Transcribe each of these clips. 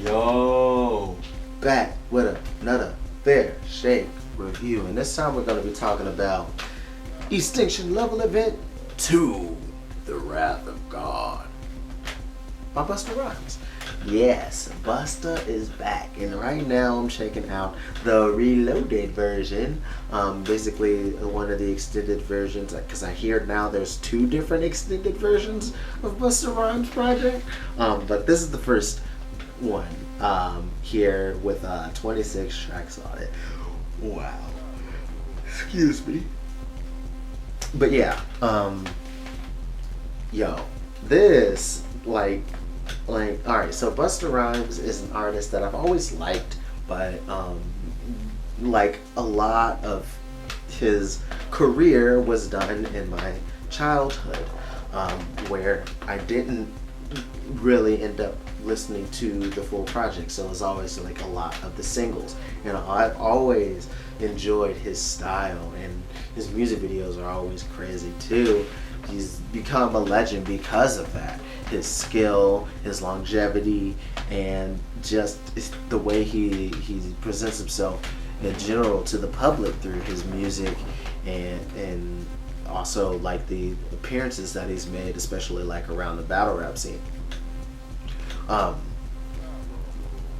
Yo, back with another Fair Shake review, and this time we're going to be talking about Extinction Level Event 2, The Wrath of God by Busta Rhymes. Yes, Busta is back, and right now I'm checking out the reloaded version, basically one of the extended versions, because I hear now there's two different extended versions of Busta Rhymes project, but this is the first one here with 26 tracks on it. Wow, excuse me. But yeah, yo, this all right, so Busta Rhymes is an artist that I've always liked, but like a lot of his career was done in my childhood, where I didn't really end up listening to the full project, so it was always like a lot of the singles. And I've always enjoyed his style, and his music videos are always crazy too. He's become a legend because of that. His skill, his longevity, and just the way he presents himself in general to the public through his music, and also like the appearances that he's made, especially like around the battle rap scene.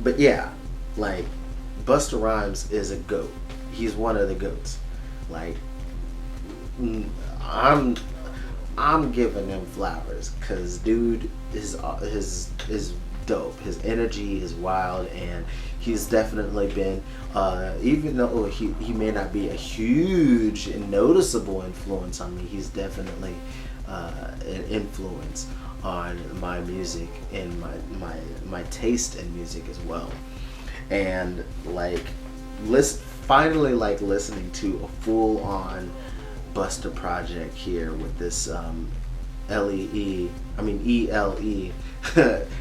But yeah, like Busta Rhymes is a GOAT. He's one of the GOATs. Like I'm giving him flowers because dude is dope. His energy is wild, and he's definitely been, even though he may not be a huge and noticeable influence on me, he's definitely an influence on my music and my taste in music as well. And like finally like listening to a full on Busta project here with this ELE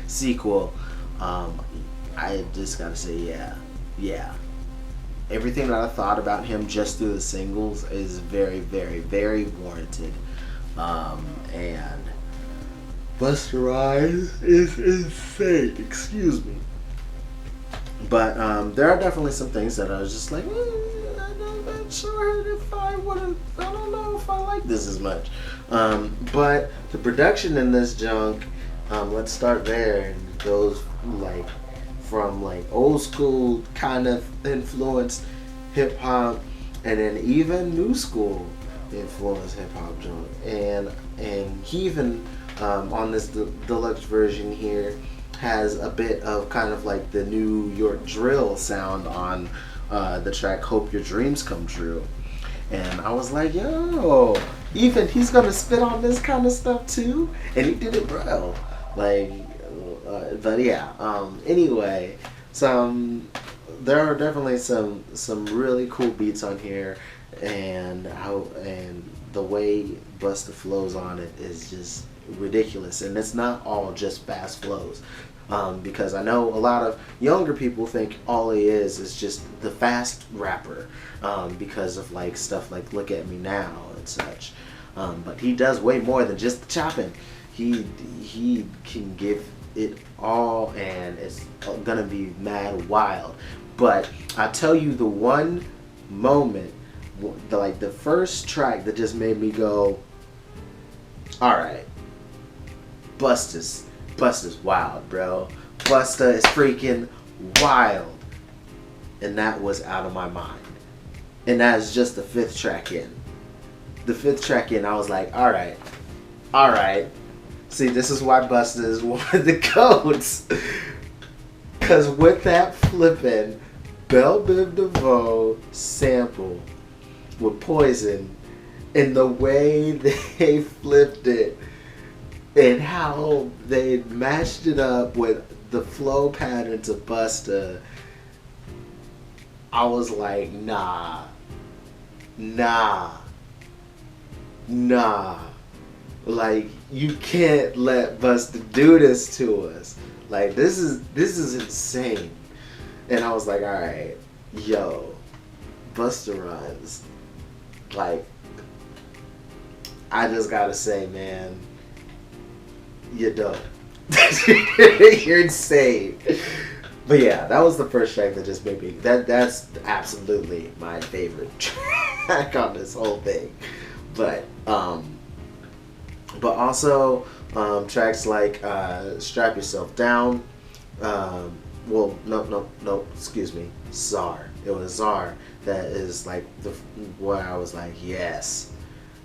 sequel. I just gotta say, yeah. Everything that I thought about him just through the singles is very, very, very warranted. And Busta Rhymes is insane. Excuse me. But there are definitely some things that I was just like, I'm not sure if I don't know if I like this as much. But the production in this junk, let's start there. And it goes like from like old school kind of influenced hip hop, and then even new school influenced hip hop junk. And he even on this deluxe version here has a bit of kind of like the New York drill sound on the track Hope Your Dreams Come True. And I was like, yo, even he's gonna spit on this kind of stuff too, and he did it well. Like, but yeah. Anyway, there are definitely some really cool beats on here, and the way Busta flows on it is just ridiculous. And it's not all just fast flows. Because I know a lot of younger people think all he is just the fast rapper, because of like stuff like Look at Me Now and such. But he does way more than just the chopping. He can give it all, and it's gonna be mad wild. But I tell you, the one moment, the first track that just made me go, all right, Busta's wild, bro. Busta is freaking wild. And that was Out of My Mind. And that is just the fifth track in. The fifth track in, I was like, alright. See, this is why Busta is one of the GOATs. Because with that flippin' Belle Biv DeVoe sample with Poison, and the way they flipped it, and how they matched it up with the flow patterns of Busta, I was like, nah. Like, you can't let Busta do this to us. Like, this is insane. And I was like, alright, yo, Busta Rhymes. Like, I just gotta say, man, you're dope. You're insane. But yeah, that was the first track that just made me. That's absolutely my favorite track on this whole thing. But also tracks like "Strap Yourself Down." Well, no, excuse me, Czar. It was Czar that is like the where I was like, yes,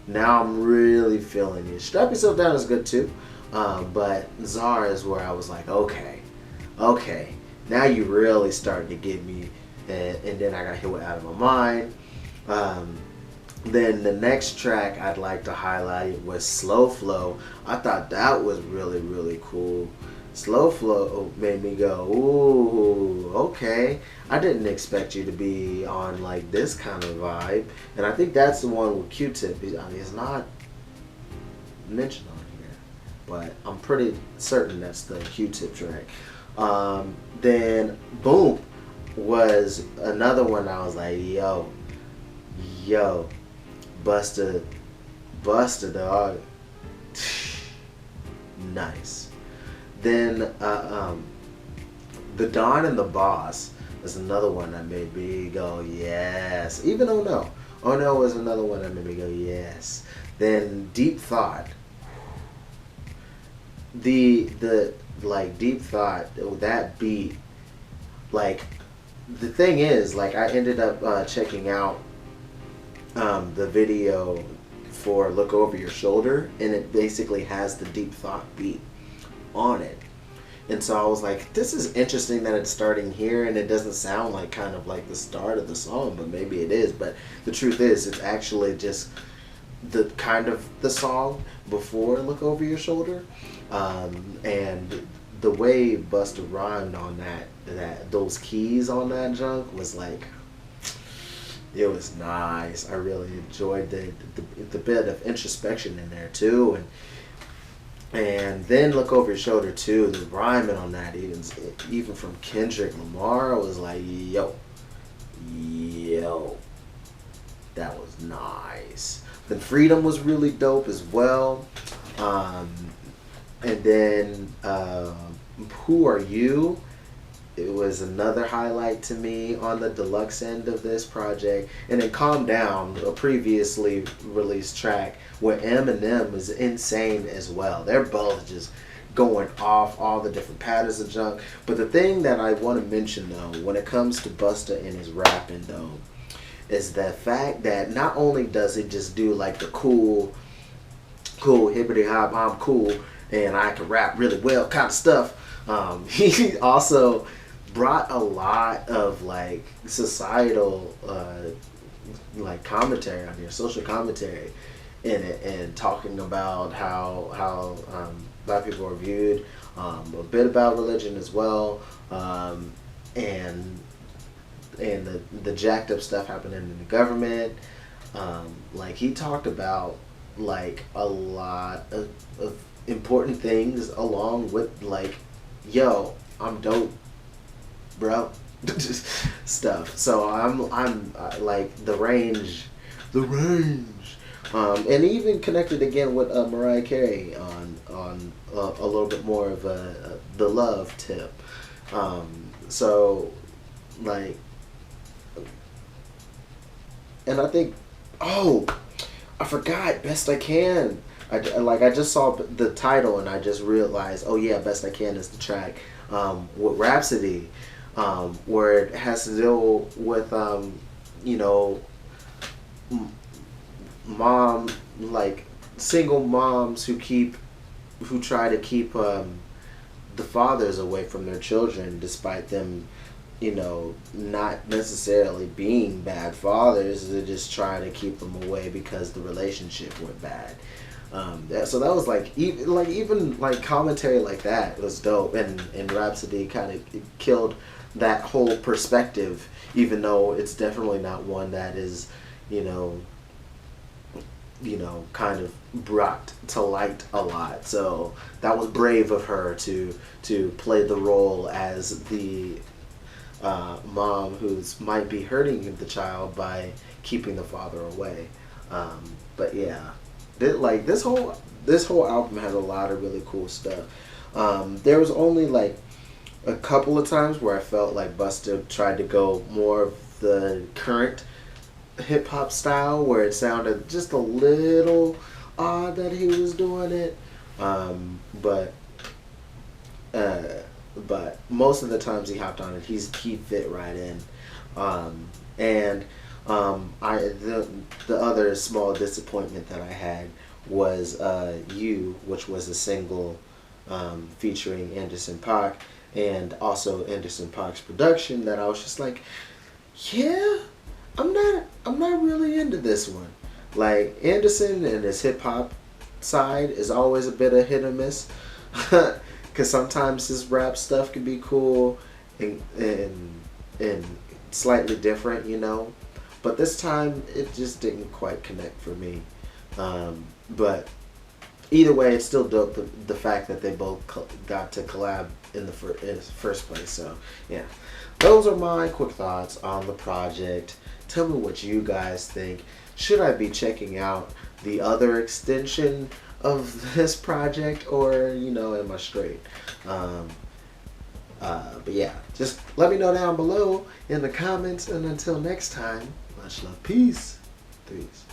now I'm really feeling it. Strap Yourself Down is good too, but Czar is where I was like, okay, now you really starting to get me, and then I got hit with Out of My Mind. Then the next track I'd like to highlight was Slow Flow. I thought that was really, really cool. Slow Flow made me go, ooh, okay. I didn't expect you to be on like this kind of vibe. And I think that's the one with Q-Tip. It's not mentioned on here, but I'm pretty certain that's the Q-Tip track. Then Boom was another one I was like, yo, Busta, dog. Nice. Then The Don and the Boss is another one that made me go, yes. Even Oh No. Oh No was another one that made me go, yes. Then Deep Thought. The like Deep Thought, that beat, like the thing is, like I ended up checking out the video for Look Over Your Shoulder, and it basically has the Deep Thought beat on it. And so I was like, this is interesting that it's starting here, and it doesn't sound like kind of like the start of the song, but maybe it is. But the truth is, it's actually just the kind of the song before Look Over Your Shoulder. And the way Busta rhymed on that those keys on that junk was like, it was nice. I really enjoyed the bit of introspection in there too, and then Look Over Your Shoulder too. The rhyming on that, even from Kendrick Lamar, I was like, yo, that was nice. Then Freedom was really dope as well. And then Who Are You? It was another highlight to me on the deluxe end of this project. And then Calm Down, a previously released track where Eminem is insane as well. They're both just going off all the different patterns of junk. But the thing that I want to mention though, when it comes to Busta and his rapping though, is the fact that not only does he just do like the cool hippity hop, I'm cool and I can rap really well kind of stuff. He also brought a lot of like societal like commentary on here, social commentary in it, and talking about how black people are viewed, a bit about religion as well, and the jacked up stuff happening in the government. Like he talked about like a lot of important things along with like, yo, I'm dope, bro, stuff. So I'm like the range, and even connected again with Mariah Carey on a little bit more of the love tip. So like, and I think, oh, I forgot Best I Can. I just saw the title and I just realized, oh yeah, Best I Can is the track with Rhapsody, where it has to deal with mom, like single moms who try to keep the fathers away from their children, despite them not necessarily being bad fathers. They're just trying to keep them away because the relationship went bad. So that was like even commentary like that was dope, and Rhapsody kind of killed that whole perspective, even though it's definitely not one that is kind of brought to light a lot. So that was brave of her to play the role as the mom who's might be hurting the child by keeping the father away. But yeah, this whole album has a lot of really cool stuff. There was only like a couple of times where I felt like Busta tried to go more of the current hip hop style, where it sounded just a little odd that he was doing it. But uh, but most of the times he hopped on it, he fit right in. And I the other small disappointment that I had was "You," which was a single featuring Anderson .Paak and also Anderson .Paak's production. That I was just like, yeah, I'm not really into this one. Like Anderson and his hip hop side is always a bit of hit or miss, because sometimes his rap stuff can be cool and slightly different, you know. But this time it just didn't quite connect for me. But either way, it's still dope the fact that they both got to collab in the first place. So yeah, those are my quick thoughts on the project. Tell me what you guys think. Should I be checking out the other extension of this project, or am I straight? But yeah, just let me know down below in the comments. And until next time, much love, peace, threes.